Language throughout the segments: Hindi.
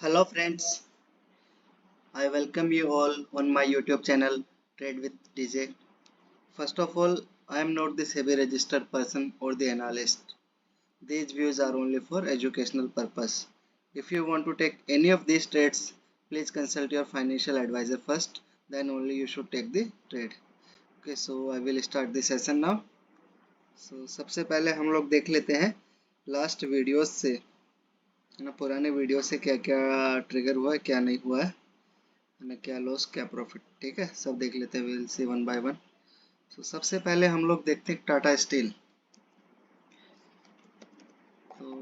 Hello friends, I welcome you all on my YouTube channel Trade with DJ. First of all, I am not the SEBI registered person or the analyst. These views are only for educational purpose. If you want to take any of these trades, please consult your financial advisor first, then only you should take the trade. Okay, so I will start the session now. So सबसे पहले हम लोग देख लेते हैं लास्ट वीडियोस से, है ना, पुराने वीडियो से क्या क्या ट्रिगर हुआ है, क्या नहीं हुआ है ना, क्या लॉस क्या प्रॉफिट। ठीक है, सब देख लेते हैं, will see one by one. तो सबसे पहले हम लोग देखते हैं टाटा स्टील। तो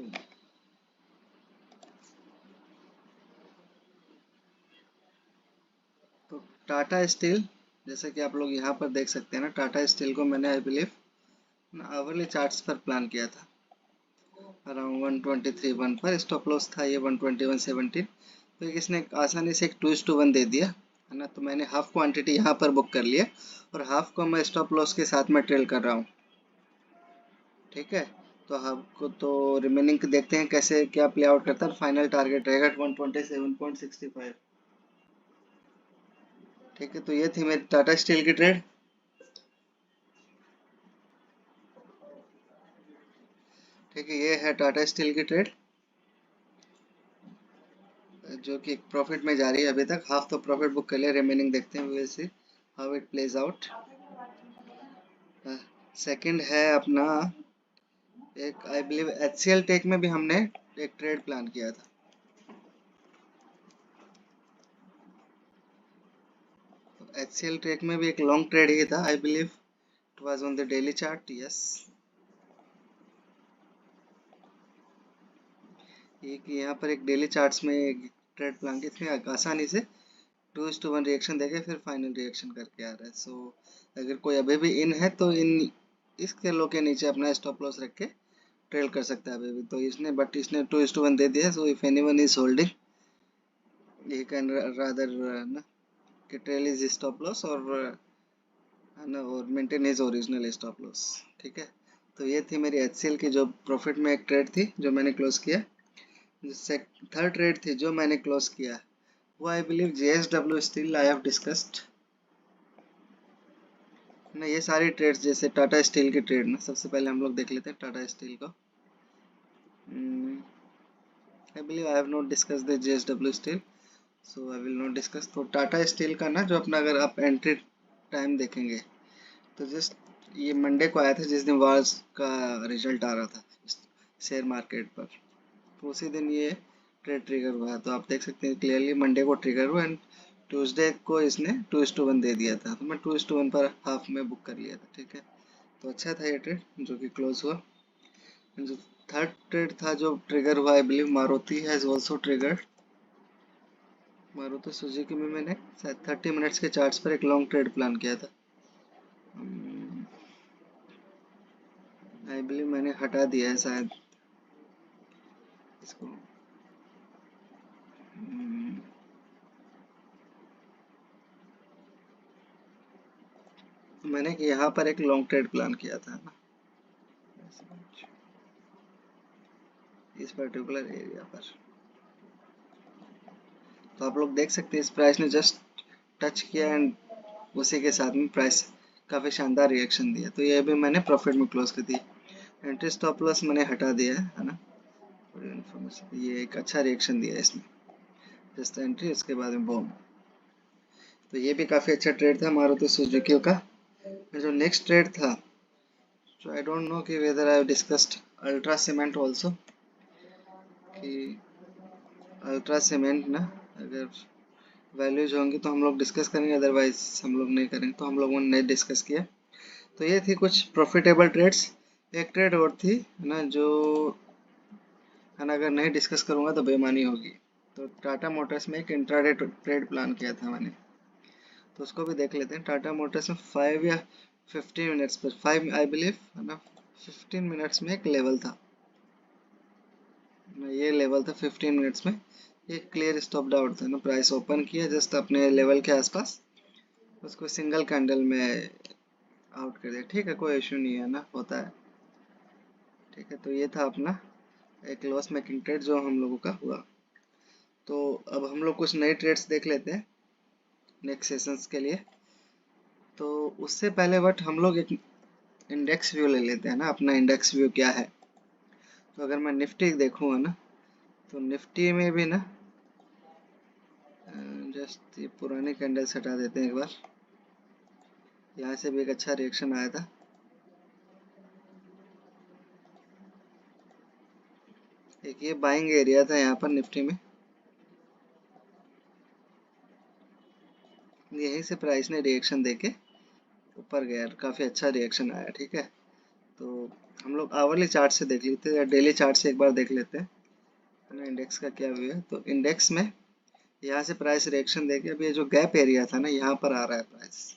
तो टाटा स्टील, जैसे कि आप लोग यहाँ पर देख सकते हैं ना, टाटा स्टील को मैंने आई बिलीव आवरली चार्ट्स पर प्लान किया था। अराउंड 123.1 पर स्टॉप लॉस था ये 121.17। तो इसने आसानी से एक 2:1 दे दिया, है ना। तो मैंने हाफ क्वांटिटी यहाँ पर बुक कर लिया और हाफ को मैं स्टॉप लॉस के साथ में ट्रेल कर रहा हूँ। ठीक है, तो आपको तो रिमेनिंग देखते हैं कैसे क्या प्ले आउट करता है। फाइनल टारगेट रहेगा 127.65। ठीक है, तो ये थी मेरी टाटा स्टील की ट्रेड। ठीक है, ये है टाटा स्टील की ट्रेड जो कि प्रॉफिट में जा रही है अभी तक। हाफ तो प्रॉफिट बुक कर लिया, रिमेनिंग देखते हैं, we see how it plays out. Second है अपना एक, आई बिलीव एचसीएल टेक में भी हमने एक ट्रेड प्लान किया था। एचसीएल टेक में भी एक लॉन्ग ट्रेड ही था, I believe it was on the daily chart. Yes, एक यहाँ पर एक डेली चार्ट्स में एक ट्रेड प्लान की, इसमें आसानी से 2:1 रिएक्शन देके फिर फाइनल रिएक्शन करके आ रहा है। सो अगर कोई अभी भी इन है तो इन इसके लो के नीचे अपना स्टॉप लॉस रख के ट्रेल कर सकता है अभी भी। तो इसने इसने 2:1 दे दिया। So if anyone is holding he can rather ना कि ट्रेल इज स्टॉप लॉस और है ना, और maintain his original stop loss. ठीक है, तो ये थी मेरी एचसीएल की जो प्रॉफिट में एक ट्रेड थी जो मैंने क्लोज किया। थर्ड ट्रेड थी जो मैंने क्लोज किया वो I believe JSW steel I have discussed ना। ये सारी ट्रेड्स जैसे टाटा स्टील की ट्रेड ना, सबसे पहले हम लोग देख लेते हैं टाटा स्टील को। I believe I have not discuss the JSW steel, so I will not discuss. तो टाटा स्टील का ना, जो अपना अगर आप एंट्री टाइम देखेंगे तो जस्ट ये मंडे को आया था जिस दिन वार्स का रिजल्ट आ रहा था शेयर मार्केट पर। तो उसी दिन ये ट्रेड ट्रिगर हुआ, तो आप देख सकते हैं क्लियरली मंडे को ट्रिगर हुआ एंड ट्यूसडे को इसने 2:1 दे दिया था। तो मैं 2:1 पर हाफ में बुक कर लिया था। ठीक है, तो अच्छा था ये ट्रेड जो कि क्लोज हुआ। जो थर्ड ट्रेड था जो ट्रिगर हुआ, I believe Maruti has also triggered. Maruti Suzuki में मैंने शायद 30 मिनट्स के चार्ट्स पर एक लॉन्ग ट्रेड प्लान किया था। आई बिलीव मैंने हटा दिया है शायद इसको। मैंने यहाँ पर एक लॉन्ग ट्रेड प्लान किया था ना, इस पर्टिकुलर एरिया पर। तो आप लोग देख सकते हैं इस प्राइस ने जस्ट टच किया एंड उसी के साथ में प्राइस काफ़ी शानदार रिएक्शन दिया। तो ये भी मैंने प्रॉफिट में क्लोज कर दिया। एंट्री स्टॉप लॉस मैंने हटा दिया है ना। इन्फॉर्मेशन, ये एक अच्छा रिएक्शन दिया इसने, जस्ट एंट्री उसके बाद में बॉम। तो ये भी काफ़ी अच्छा ट्रेड था मारुति सुजुकी का। जो नेक्स्ट ट्रेड था, so I don't know कि whether I have discussed ultra cement also, कि अल्ट्रा सीमेंट ना अगर वैल्यूज होंगी तो हम लोग डिस्कस करेंगे, अदरवाइज हम लोग नहीं करेंगे। तो हम लोगों ने नहीं डिस्कस किया। तो ये थी कुछ प्रॉफिटेबल ट्रेड्स। एक ट्रेड और थी ना जो है ना, अगर नहीं डिस्कस करूँगा तो बेईमानी होगी। तो टाटा मोटर्स में एक इंट्राडे ट्रेड प्लान किया था मैंने, तो उसको भी देख लेते हैं। टाटा मोटर्स में 5 या 15 मिनट्स पर, 5 आई बिलीव है ना, 15 मिनट्स में एक लेवल था ना, ये लेवल था 15 मिनट्स में। एक क्लियर स्टॉप डाउट था ना, प्राइस ओपन किया जस्ट अपने लेवल के आसपास, उसको सिंगल कैंडल में आउट कर दिया। ठीक है, कोई इशू नहीं है ना, होता है। ठीक है, तो ये था अपना एक लॉस मेकिंग ट्रेड जो हम लोगों का हुआ। तो अब हम लोग कुछ नए ट्रेड्स देख लेते हैं नेक्स्ट सेशंस के लिए। तो उससे पहले बट हम लोग एक इंडेक्स व्यू ले लेते हैं ना, अपना इंडेक्स व्यू क्या है। तो अगर मैं निफ्टी देखूँगा ना, तो निफ्टी में भी ना जस्ट ये पुरानी कैंडल्स हटा देते हैं एक बार। यहाँ से भी एक अच्छा रिएक्शन आया था। एक ये बाइंग एरिया था यहाँ पर निफ्टी में, यहीं से प्राइस ने रिएक्शन देके ऊपर गया, काफ़ी अच्छा रिएक्शन आया। ठीक है, तो हम लोग आवरली चार्ट से देख लेते हैं या डेली चार्ट से एक बार देख लेते हैं है ना, इंडेक्स का क्या व्यू है। तो इंडेक्स में यहाँ से प्राइस रिएक्शन देके अब ये जो गैप एरिया था ना, यहाँ पर आ रहा है प्राइस।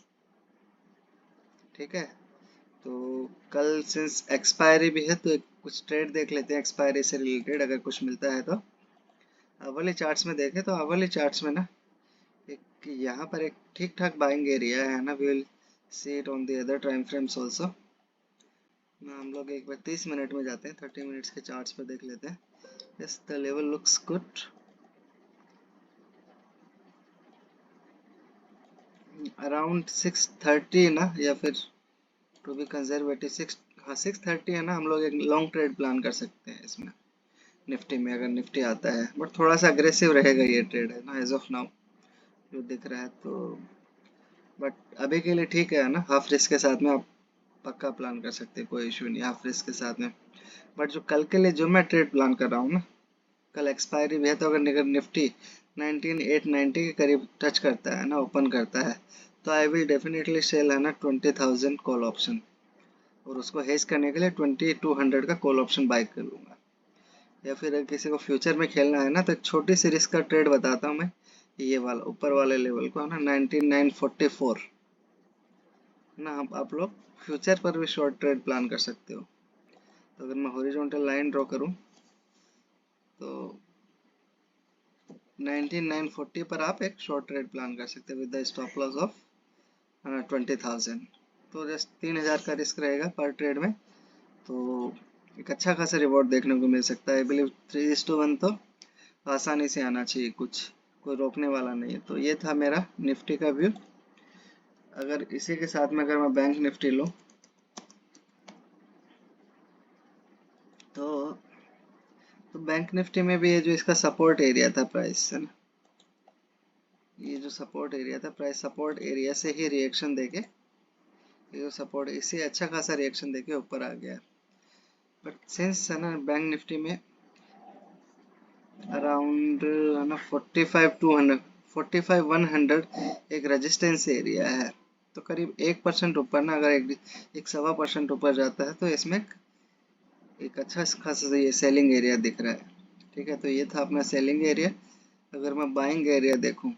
ठीक है, तो कल सिंस एक्सपायरी भी है तो एक कुछ ट्रेड देख लेते हैं एक्सपायरी से रिलेटेड, अगर कुछ मिलता है तो। आवरली चार्ट्स में देखें तो आवरली चार्ट्स में ना एक यहाँ पर एक ठीक ठाक बाइंग एरिया है ना, we will see it on the other time frames also. हम लोग एक बार 30 मिनट में जाते हैं, 30 मिनट्स के चार्ट्स पर देख लेते हैं। Yes, the level looks good around 630 ना, या फिर टू बी कंजर्वेटिव 630 है ना। हम लोग एक लॉन्ग ट्रेड प्लान कर सकते हैं इसमें निफ्टी में, अगर निफ्टी आता है। बट थोड़ा सा अग्रेसिव रहेगा ये ट्रेड है ना, एज ऑफ नाउ जो दिख रहा है। तो बट अभी के लिए ठीक है ना, हाफ रिस्क के साथ में आप पक्का प्लान कर सकते हैं, कोई इशू नहीं हाफ रिस्क के साथ में। बट जो कल के लिए जो मैं ट्रेड प्लान कर रहा हूँ ना, कल एक्सपायरी भी है, तो अगर निफ्टी 19890 के करीब टच करता है ना, ओपन करता है, तो आई विल डेफिनेटली सेल है ना 20,000 कॉल ऑप्शन, और उसको हेज करने के लिए 2200 का कॉल ऑप्शन बाय कर लूँगा। या फिर अगर किसी को फ्यूचर में खेलना है ना, तो एक छोटी सी रिस्क का ट्रेड बताता हूँ मैं। ये वाला ऊपर वाले लेवल को है ना 19944 ना, आप लोग फ्यूचर पर भी शॉर्ट ट्रेड प्लान कर सकते हो। तो अगर मैं हॉरिजॉन्टल लाइन ड्रॉ करूँ तो 19940 पर आप एक शॉर्ट ट्रेड प्लान कर सकते हो with the stop loss of 20,000। तो जस्ट 3,000 का रिस्क रहेगा पर ट्रेड में, तो एक अच्छा खासा रिवॉर्ड देखने को मिल सकता है। आई बिलीव 3:1 तो आसानी से आना चाहिए, कुछ कोई रोकने वाला नहीं है। तो ये था मेरा निफ्टी का व्यू। अगर इसी के साथ में अगर मैं बैंक निफ्टी लूँ तो बैंक निफ्टी में भी ये जो इसका सपोर्ट एरिया था प्राइस है ना, ये जो सपोर्ट एरिया था, प्राइस सपोर्ट एरिया से ही रिएक्शन देके, ये जो सपोर्ट इससे अच्छा खासा रिएक्शन देके ऊपर आ गया। बट सिंस है ना बैंक निफ्टी में अराउंड है ना 45,200 45,100 एक रेजिस्टेंस एरिया है, तो करीब 1% ऊपर ना, अगर एक 1.25% ऊपर जाता है तो इसमें एक अच्छा खासा ये सेलिंग एरिया दिख रहा है। ठीक है, तो ये था अपना सेलिंग एरिया। अगर मैं बाइंग एरिया देखूं,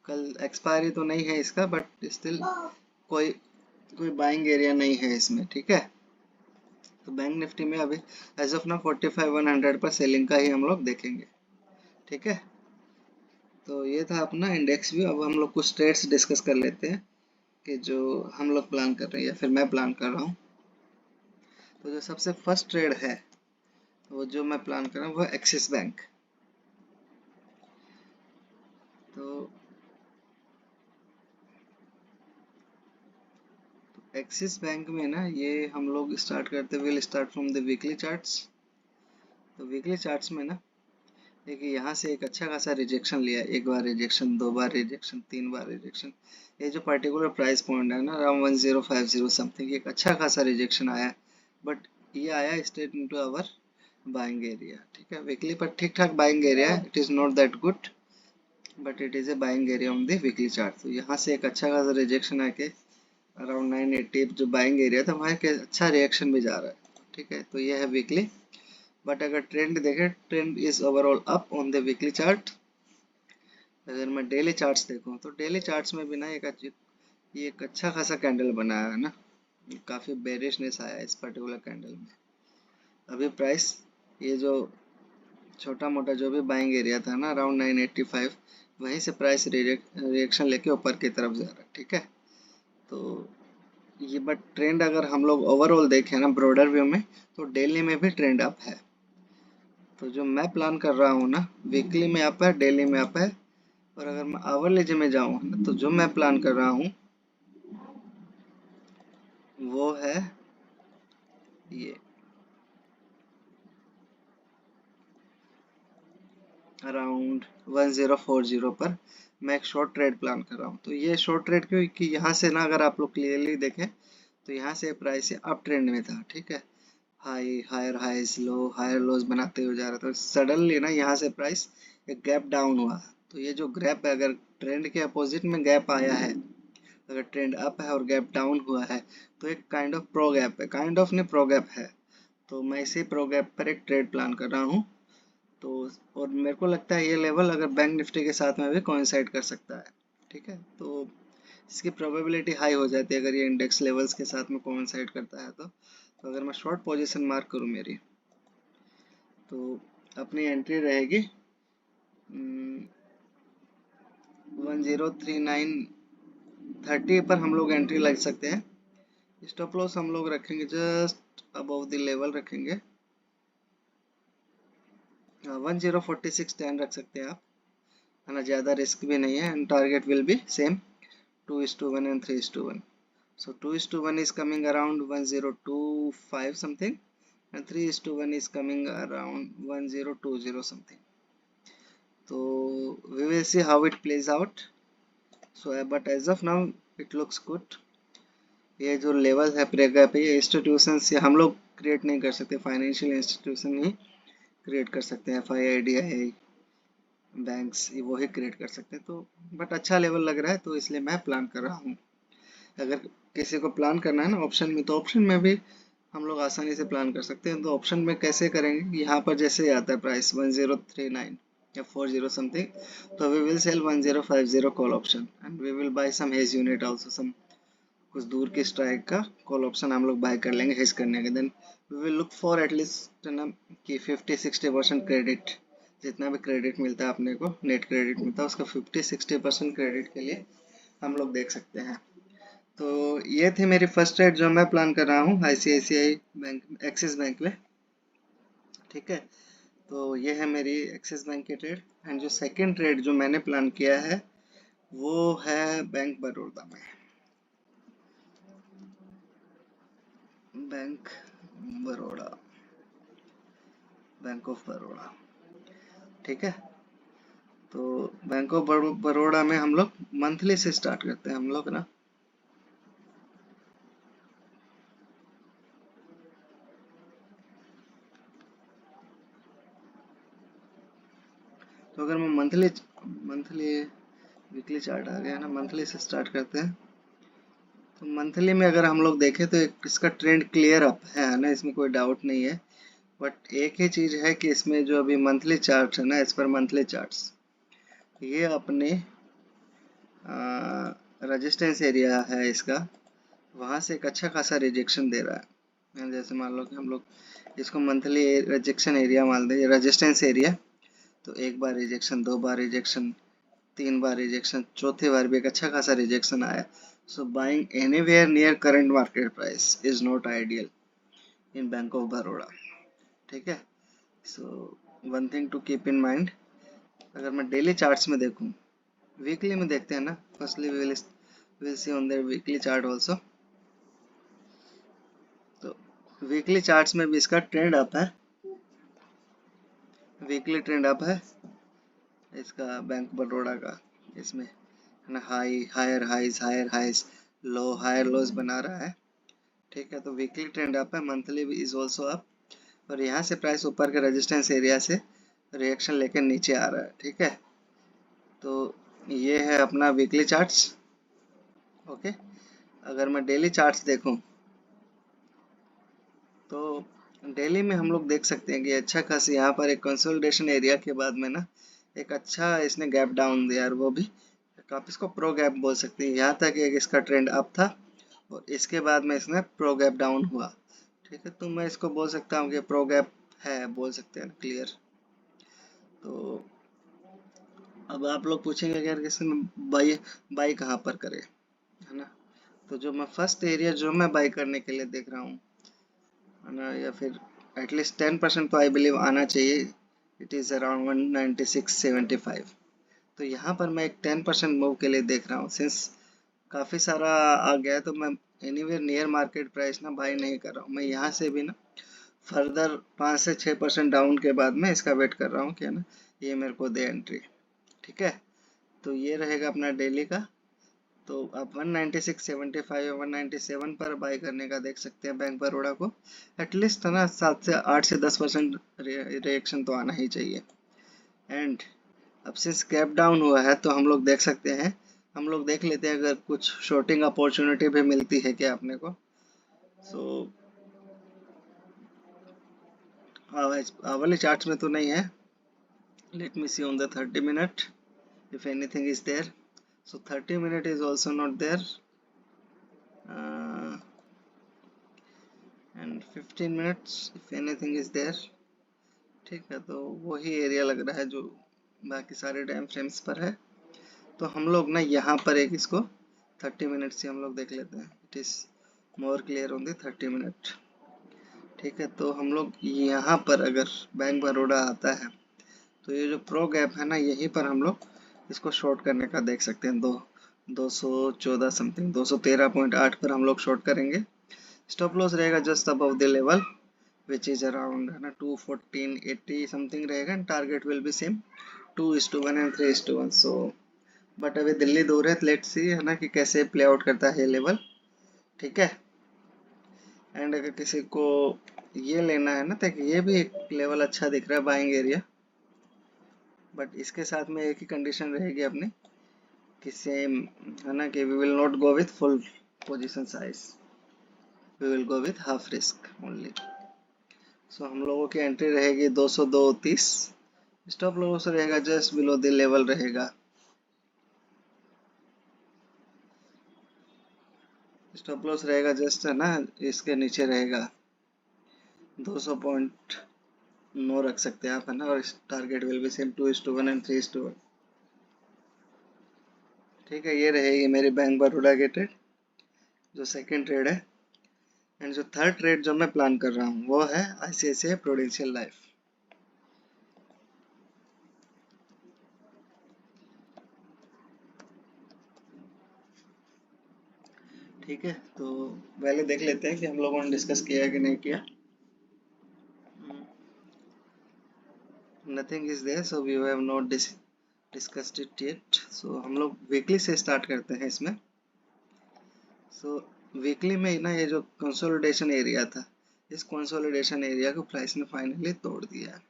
कल एक्सपायरी तो नहीं है इसका, बट स्टिल कोई कोई बाइंग एरिया नहीं है इसमें। ठीक है, तो बैंक निफ्टी में अभी एज ऑफ ना 45,100 पर सेलिंग का ही हम लोग देखेंगे। ठीक है, तो ये था अपना इंडेक्स व्यू। अब हम लोग कुछ ट्रेड्स डिस्कस कर लेते हैं कि जो हम लोग प्लान कर रहे हैं या फिर मैं प्लान कर रहा हूँ। तो जो सबसे फर्स्ट ट्रेड है, वो जो मैं प्लान कर रहा हूँ वो एक्सिस बैंक। तो एक्सिस बैंक में ना, ये हम लोग स्टार्ट करते, will start from the weekly charts. तो वीकली चार्ट्स में ना देखिए, यहाँ से एक अच्छा खासा रिजेक्शन लिया, एक बार रिजेक्शन, दो बार रिजेक्शन, तीन बार रिजेक्शन। ये जो पर्टिकुलर प्राइस पॉइंट है ना अराउंड 1050 समथिंग, एक अच्छा खासा रिजेक्शन आया, बट ये आया straight into our buying area. ठीक है, वीकली पर ठीक ठाक buying area, it is not that good but it is a buying area on the weekly chart. तो यहाँ से एक अच्छा खासा रिजेक्शन आके अराउंड 980 जो बाइंग एरिया था वहाँ के अच्छा रिएक्शन भी जा रहा है। ठीक है, तो ये है वीकली। बट अगर ट्रेंड देखें, trend is overall up on the weekly chart. अगर मैं डेली चार्ट्स देखूं तो डेली चार्ट्स में भी ना ये एक अच्छा खासा कैंडल बनाया है ना, काफ़ी बेरिशनेस आया है इस पर्टिकुलर कैंडल में। अभी प्राइस ये जो छोटा मोटा जो भी बाइंग एरिया था ना अराउंड 985, वहीं से प्राइस रिएक्शन लेके ऊपर की तरफ जा रहा है। ठीक है, तो ये बट ट्रेंड अगर हम लोग ओवरऑल देखें ना ब्रॉडर व्यू में, तो डेली में भी ट्रेंड अप है। तो जो मैं प्लान कर रहा हूँ ना, वीकली में अप है, डेली में अप है, और अगर मैं आवरली में जाऊँ ना, तो जो मैं प्लान कर रहा हूँ वो है ये अराउंड 1040 पर मैं एक शॉर्ट ट्रेड प्लान कर रहा हूँ। तो ये शॉर्ट ट्रेड क्योंकि यहाँ से ना, अगर आप लोग क्लियरली देखें तो यहाँ से प्राइस अप ट्रेंड में था, ठीक है, high higher highs low higher lows बनाते हुए जा रहा था। सडनली ना यहाँ से प्राइस एक गैप डाउन हुआ। तो ये जो गैप है, अगर ट्रेंड के अपोजिट में गैप आया है, अगर ट्रेंड अप है और गैप डाउन हुआ है, तो एक काइंड ऑफ प्रो गैप है, काइंड ऑफ नहीं प्रो गैप है। तो मैं इसी प्रो गैप पर एक ट्रेड प्लान कर रहा हूँ। तो और मेरे को लगता है ये लेवल अगर बैंक निफ्टी के साथ में भी कोइंसाइड कर सकता है, ठीक है। तो इसकी प्रोबेबिलिटी हाई हो जाती है अगर ये इंडेक्स लेवल्स के साथ में कोइंसाइड करता है। तो अगर मैं शॉर्ट पोजीशन मार्क करूँ मेरी, तो अपनी एंट्री रहेगी 103930 पर हम लोग एंट्री लग सकते हैं। स्टॉप लॉस हम लोग रखेंगे जस्ट अबव द लेवल रखेंगे, 104610 रख सकते हैं आप, है ना, ज़्यादा रिस्क भी नहीं है। And target will be same 2:1 and 3:1. So 2:1 is coming around 1025 something, and 3:1 is coming around 1020 something. So we will see how it plays out. So but as of now it looks good. ये जो लेवल है प्रेगा पे, ये इंस्टीट्यूशन से हम लोग क्रिएट नहीं कर सकते, फाइनेंशियल इंस्टीट्यूशन ही क्रिएट कर सकते हैं, FII बैंक्स वो ही क्रिएट कर सकते हैं। तो बट अच्छा लेवल लग रहा है, तो इसलिए मैं प्लान कर रहा हूँ। अगर किसी को प्लान करना है ना ऑप्शन में, तो ऑप्शन में भी हम लोग आसानी से प्लान कर सकते हैं। तो ऑप्शन में कैसे करेंगे, यहाँ पर जैसे आता है प्राइस 1039 या 40 समथिंग, तो we will sell 1050 call option, and we will buy some hedge unit also, some कुछ दूर की स्ट्राइक का कॉल ऑप्शन हम लोग बाय कर लेंगे हेज करने के। Then we will look for at least ना कि 50-60% क्रेडिट, जितना भी क्रेडिट मिलता है अपने को, नेट क्रेडिट मिलता है, उसका 50-60% क्रेडिट के लिए हम लोग देख सकते हैं। तो ये थी मेरी फर्स्ट ट्रेड जो मैं प्लान कर रहा हूँ ICICI बैंक, एक्सिस बैंक में, ठीक है। तो ये है मेरी एक्सिस बैंक की ट्रेड। एंड जो सेकंड ट्रेड जो मैंने प्लान किया है वो है बैंक बड़ौदा में, bank Baroda, bank of Baroda, ठीक है। तो बैंक ऑफ बड़ौदा में हम लोग मंथली से स्टार्ट करते हैं हम लोग ना। तो अगर मैं मंथली मंथली वीकली चार्ट आ गया ना, मंथली से स्टार्ट करते हैं। तो मंथली में अगर हम लोग देखें तो इसका ट्रेंड क्लियर अप है ना, इसमें कोई डाउट नहीं है। बट एक ही चीज है कि इसमें जो अभी मंथली चार्ट है ना, इस पर मंथली चार्ट्स ये अपने रेजिस्टेंस एरिया है इसका, वहां से एक अच्छा खासा रिजेक्शन दे रहा है। जैसे मान लो कि हम लोग इसको मंथली रिजेक्शन एरिया मान लें, रेजिस्टेंस एरिया, तो एक बार रिजेक्शन, दो बार रिजेक्शन, तीन बार रिजेक्शन, चौथी बार भी एक अच्छा खासा रिजेक्शन आया। So buying anywhere near current market price is not ideal in bank of Baroda, ठीक है। So one thing to keep in mind, अगर मैं डेली चार्ट्स में देखूं, वीकली में देखते हैं ना, firstly will see on their weekly chart also. तो वीकली चार्ट्स में भी इसका ट्रेंड अप है, वीकली ट्रेंड अप है इसका बैंक बड़ौदा का। इसमें है ना, higher highs low higher lows बना रहा है, ठीक है। तो वीकली ट्रेंड अप है, मंथली इज ऑल्सो अप, और यहाँ से प्राइस ऊपर के रेजिस्टेंस एरिया से रिएक्शन लेकर नीचे आ रहा है, ठीक है। तो ये है अपना वीकली चार्ट्स, ओके। अगर मैं डेली चार्ट्स देखूं, तो डेली में हम लोग देख सकते हैं कि अच्छा खासा यहाँ पर एक कंसोलिडेशन एरिया के बाद में ना एक अच्छा इसने गैप डाउन दिया, और वो भी आप इसको प्रो गैप बोल सकते हैं। यहाँ तक एक इसका ट्रेंड अप था, और इसके बाद में इसने प्रो गैप डाउन हुआ, ठीक है। तो मैं इसको बोल सकता हूँ कि प्रो गैप है, बोल सकते हैं क्लियर। तो अब आप लोग पूछेंगे कि यार किसी में बाई बाई कहाँ पर करे, है ना। तो जो मैं फर्स्ट एरिया जो मैं बाई करने के लिए देख रहा हूँ, है ना, या फिर एटलीस्ट 10% तो आई बिलीव आना चाहिए इट इज़ अराउंड 196.75। तो यहाँ पर मैं एक 10% मूव के लिए देख रहा हूँ। सिंस काफ़ी सारा आ गया है तो मैं एनीवेयर नियर मार्केट प्राइस ना बाई नहीं कर रहा हूँ। मैं यहाँ से भी ना फर्दर 5 से 6% डाउन के बाद में इसका वेट कर रहा हूँ कि है ना ये मेरे को दे एंट्री। ठीक है, तो ये रहेगा अपना डेली का। तो आप 196.75 या 197 पर बाई करने का देख सकते हैं बैंक बड़ौदा को। एटलीस्ट है ना 8 से 10% रिएक्शन तो आना ही चाहिए। एंड अब सिंस गैप डाउन हुआ है तो हम लोग देख सकते हैं, हम लोग देख लेते हैं अगर कुछ शॉर्टिंग अपॉर्चुनिटी भी मिलती है क्या अपने को। सो वाले चार्ट्स में तो नहीं है। Let me see on the 30 minute if anything is there. So 30 minute is also not there, and 15 minutes if anything is there. ठीक है, तो वही एरिया लग रहा है जो बाकी सारे टाइम फ्रेम्स पर है। तो हम लोग ना यहाँ पर एक इसको 30 मिनट से हम लोग देख लेते हैं। It is more clear on the 30 minute. ठीक है, तो हम लोग यहाँ पर अगर बैंक बड़ौदा आता है तो ये जो प्रो गैप है ना यहीं पर हम लोग इसको शॉर्ट करने का देख सकते हैं। 214 समथिंग 213.8 पर हम लोग शॉर्ट करेंगे। स्टॉप लॉस रहेगा just above the level which is around है ना 214.80 समथिंग रहेगा। And target will be same 2:1 and 3:1। So but अभी दिल्ली दूर है, लेट्स सी है ना कि कैसे प्ले आउट करता है ये लेवल। ठीक है, एंड अगर किसी को ये लेना है ना तो ये भी एक लेवल अच्छा दिख रहा है बाइंग एरिया। बट इसके साथ में एक ही कंडीशन रहेगी अपनी कि सेम है ना कि we will not go with full position size, we will go with half risk only. So हम लोगों की एंट्री रहेगी 202.30। स्टॉप लॉस रहेगा जस्ट बिलो द लेवल रहेगा। स्टॉप लॉस रहेगा जस्ट है ना इसके नीचे रहेगा 200.9 रख सकते हैं आप है ना। और target will be same 2:1 and 3:1। ठीक है, ये रहेगी मेरी बैंक बड़ौदा की ट्रेड जो सेकंड ट्रेड है। एंड जो थर्ड ट्रेड जो मैं प्लान कर रहा हूँ वो है ICICI प्रूडेंशियल लाइफ। ठीक है, तो पहले देख लेते हैं कि हम लोगों ने डिस्कस किया कि नहीं किया। Nothing is there, so we have not discussed it yet. So हम लोग वीकली से स्टार्ट करते हैं इसमें। सो वीकली में ना ये जो कंसोलिडेशन एरिया था, इस कंसोलिडेशन एरिया को प्राइस ने फाइनली तोड़ दिया है।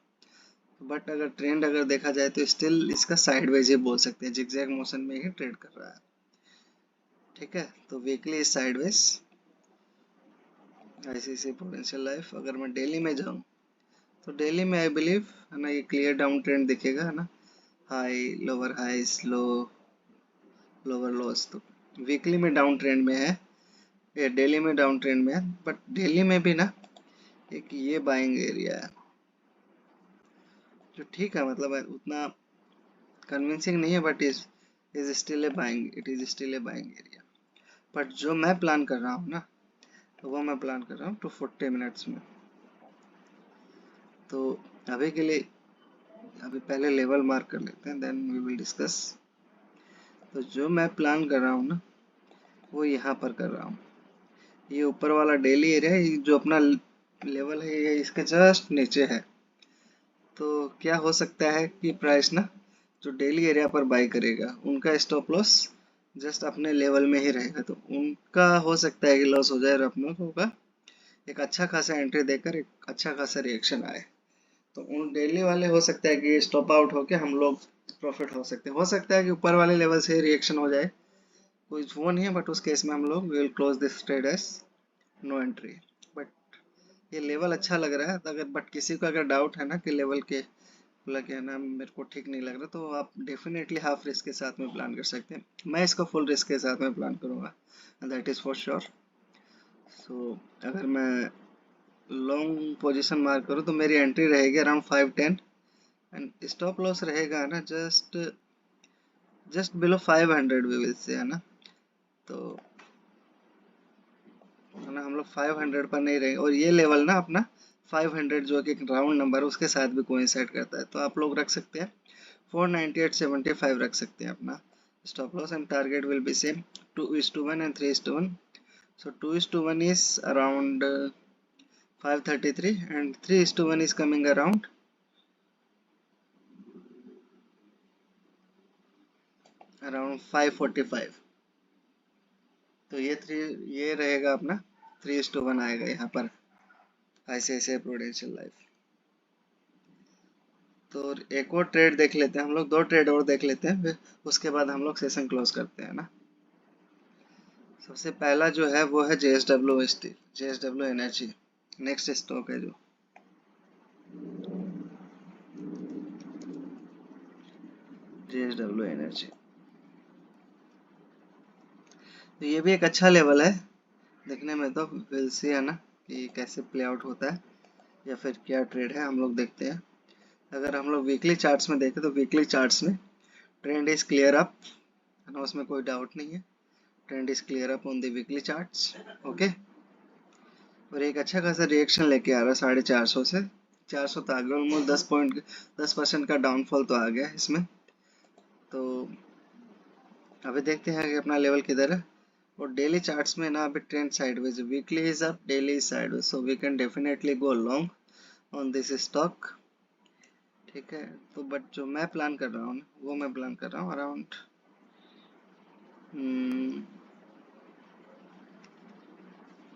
बट अगर ट्रेंड अगर देखा जाए तो स्टिल इसका साइडवेज ही बोल सकते हैं, जिगजैग मोशन में ही ट्रेड कर रहा है। ठीक है, तो weekly is sideways ICICI prudential life. अगर मैं डेली में जाऊं तो डेली में आई बिलीव है ना ये क्लियर डाउन ट्रेंड दिखेगा है ना, high lower highs low lower lows. तो वीकली में डाउन ट्रेंड में है, ये डेली में डाउन ट्रेंड में है। बट डेली में भी ना एक ये बाइंग एरिया है जो ठीक है, मतलब है, उतना कन्विंसिंग नहीं है but is still a buying, it is still a buying area. But जो मैं प्लान कर रहा हूँ ना तो वो मैं प्लान कर रहा हूँ 240 मिनट्स में। तो अभी के लिए अभी पहले लेवल मार्क कर लेते हैं, देन वी विल डिस्कस। तो जो मैं प्लान कर रहा हूँ ना वो यहाँ पर कर रहा हूँ। ये ऊपर वाला डेली एरिया है, जो अपना लेवल है ये इसके जस्ट नीचे है। तो क्या हो सकता है कि प्राइस ना जो डेली एरिया पर बाई करेगा उनका स्टॉप लॉस जस्ट अपने लेवल में ही रहेगा, तो उनका हो सकता है कि लॉस हो जाए और अपना होगा एक अच्छा खासा एंट्री देकर एक अच्छा खासा रिएक्शन आए। तो उन डेली वाले हो सकता है कि स्टॉप आउट होके हम लोग प्रॉफिट हो सकता है कि ऊपर वाले लेवल से रिएक्शन हो जाए, कोई वो नहीं है। बट उस केस में हम लोग will close this trade as no entry. But ये लेवल अच्छा लग रहा है। अगर बट किसी को अगर डाउट है ना कि लेवल के बोला कि है ना मेरे को ठीक नहीं लग रहा, तो आप डेफिनेटली हाफ रिस्क के साथ में प्लान कर सकते हैं। मैं इसको फुल रिस्क के साथ में प्लान करूंगा, दैट इज फॉर श्योर। सो अगर मैं लॉन्ग पोजीशन मार्क करूँ तो मेरी एंट्री रहेगी अराउंड 510 एंड स्टॉप लॉस रहेगा ना just below 500 we will say है ना। तो है ना हम लोग 500 पर नहीं रहेंगे। और ये लेवल ना अपना 500 जो कि एक राउंड नंबर है उसके साथ भी कोइंसाइड करता है, तो आप लोग रख सकते हैं 498.75 रख सकते हैं अपना stop loss, and target will be same 2:1 and 3:1. So 2:1 is around 533 and 3:1 is coming around 545. तो ये रहेगा अपना 3:1 आएगा यहाँ पर ICICI प्रूडेंशियल लाइफ। तो एक और ट्रेड देख लेते हैं हम लोग, 2 ट्रेड और देख लेते हैं, फिर उसके बाद हम लोग सेशन क्लोज करते हैं ना। सबसे पहला जो है वो है JSW steel, JSW energy, next stock है जो JSW एनर्जी। तो ये भी एक अच्छा लेवल है देखने में, तो विल सी है ना कि कैसे प्ले आउट होता है या फिर क्या ट्रेड है, हम लोग देखते हैं। अगर हम लोग वीकली चार्ट्स में देखें तो वीकली चार्ट्स में ट्रेंड इज क्लियर अप है ना, उसमें कोई डाउट नहीं है, trend is clear up on the weekly charts. Okay, और एक अच्छा खासा रिएक्शन लेके आ रहा है 450 से 400 तक आ गया, ऑलमोस्ट 10% का डाउनफॉल तो आ गया है इसमें। तो अभी देखते हैं कि अपना लेवल किधर है। और डेली चार्ट्स में ना अभी trend sideways, weekly is up, daily is sideways, so we can definitely go long on this stock. ठीक है, तो बट जो मैं प्लान कर रहा हूँ वो मैं प्लान कर रहा हूँ around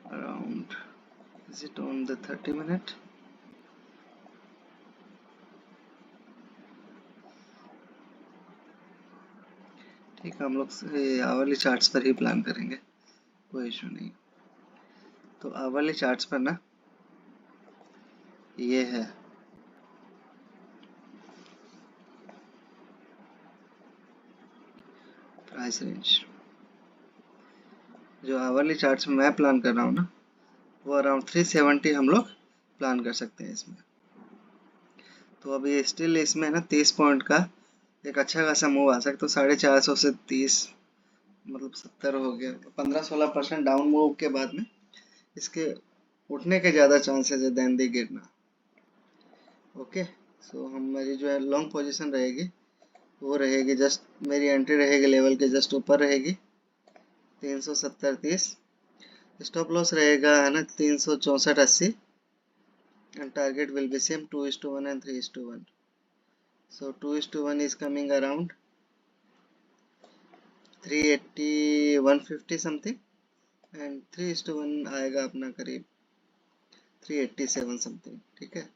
around, is it on the 30 minute? ठीक है, हम लोग आवरली चार्ट्स पर ही प्लान करेंगे, कोई इशू नहीं। तो आवरली चार्ट्स पर ना ये है प्राइस रेंज, जो आवरली चार्ट्स में मैं प्लान कर रहा हूँ ना वो अराउंड 370 हम लोग प्लान कर सकते हैं इसमें। तो अभी स्टिल इसमें ना 30 पॉइंट का एक अच्छा खासा मूव आ सकता है, तो 450 से 30 मतलब 70 हो गया, 15-16% डाउन मूव के बाद में इसके उठने के ज़्यादा चांसेस है देन दी गिरना। ओके, सो हमारी जो है लॉन्ग पोजीशन रहेगी वो रहेगी जस्ट, मेरी एंट्री रहेगी लेवल के जस्ट ऊपर रहेगी 370-30, स्टॉप लॉस रहेगा है ना 364-80, and target will be same 2:1 and 3:1. So 2:1 is coming around 380 150 something, and 3:1 आएगा अपना करीब 387 समथिंग। ठीक है,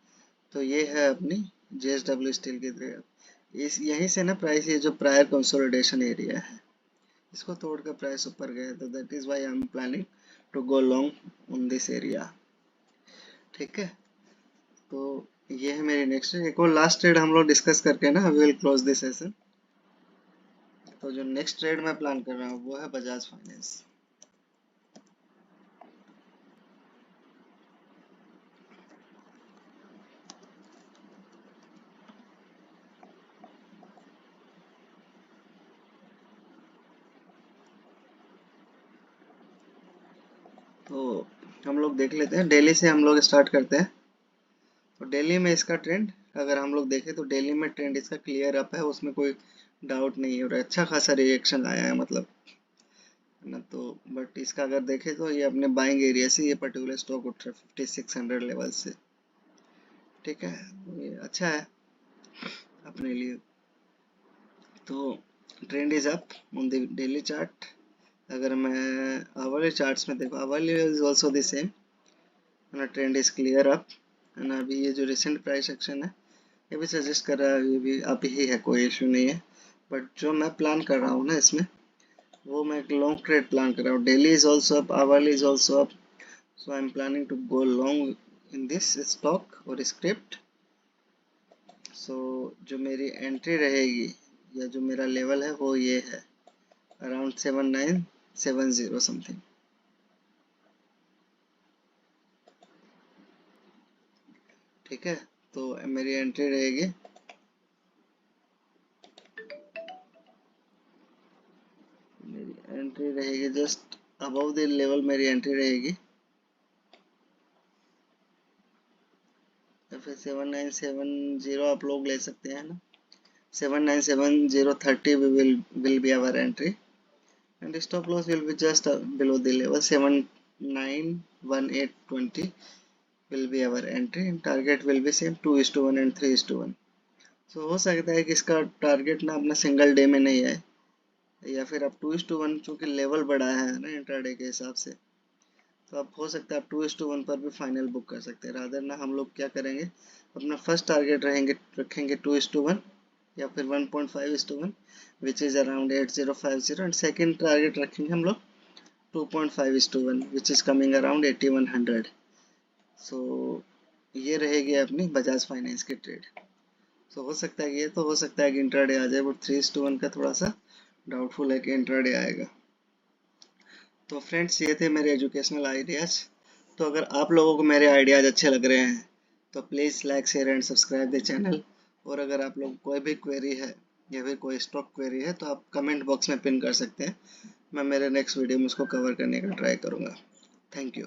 तो ये है अपनी JSW स्टील की तरह। इस यहीं से ना प्राइस, ये जो प्रायर कंसोलिडेशन एरिया है इसको तोड़कर प्राइस ऊपर गया, तो that is why I am planning to go long on this area. ठीक है, तो ये है मेरी नेक्स्ट, एक और लास्ट ट्रेड हम लोग डिस्कस करके ना we will close this session. तो जो नेक्स्ट ट्रेड मैं प्लान कर रहा हूँ वो है बजाज फाइनेंस। तो हम लोग देख लेते हैं, डेली से हम लोग स्टार्ट करते हैं। तो डेली में इसका ट्रेंड अगर हम लोग देखें तो डेली में ट्रेंड इसका क्लियर अप है, उसमें कोई डाउट नहीं है, और अच्छा खासा रिएक्शन आया है मतलब है ना। तो बट इसका अगर देखें तो ये अपने बाइंग एरिया से ये पर्टिकुलर स्टॉक उठ रहा है 5600 लेवल से। ठीक है, तो ये अच्छा है अपने लिए। तो trend is up on the daily chart. अगर मैं आवरली चार्ट्स में देखो, hourly is also the same, ना ट्रेंड इज क्लियर अप, ना अभी ये जो रिसेंट प्राइस एक्शन है ये भी सजेस्ट कर रहा है ये भी अप ही है, कोई इशू नहीं है। बट जो मैं प्लान कर रहा हूँ ना इसमें वो मैं एक लॉन्ग ट्रेड प्लान कर रहा हूँ, daily is also up, hourly is also up, so I am planning to go long in this stock और स्क्रिप्ट। सो जो मेरी एंट्री रहेगी या जो मेरा लेवल है वो ये है अराउंड 7970 समथिंग। ठीक है, तो मेरी एंट्री रहेगी जस्ट अबव द लेवल, मेरी एंट्री रहेगी फिर 7970 आप लोग ले सकते हैं ना, 797030 will be our entry, and stop loss will be just below the level 791820 will be our entry, and target will be same 2:1 and 3:1. So हो सकता है कि इसका टारगेट ना अपना सिंगल डे में नहीं आए, या फिर आप 2:1 चूँकि लेवल बड़ा है ना इंट्राडे के हिसाब से, तो आप हो सकता है आप 2:1 पर भी फाइनल बुक कर सकते हैं। रादर ना हम लोग क्या करेंगे, अपना फर्स्ट टारगेट रखेंगे 2:1 या फिर 1.5:1 which is around 8050, and second target रखेंगे हम लोग 2.5:1 विच इज़ कमिंग अराउंड 8100। सो ये रहेगी अपनी बजाज फाइनेंस की ट्रेड। सो हो सकता है कि ये तो हो सकता है कि इंट्राडे आ जाए, बट 3:1 का थोड़ा सा डाउटफुल है कि इंट्राडे आएगा। तो फ्रेंड्स ये थे मेरे एजुकेशनल आइडियाज़। तो अगर आप लोगों को मेरे आइडियाज़ अच्छे लग रहे हैं तो please like share and subscribe the channel. और अगर आप लोग कोई भी क्वेरी है या फिर कोई स्टॉक क्वेरी है तो आप कमेंट बॉक्स में पिन कर सकते हैं, मैं मेरे नेक्स्ट वीडियो में उसको कवर करने का ट्राई करूँगा। Thank you.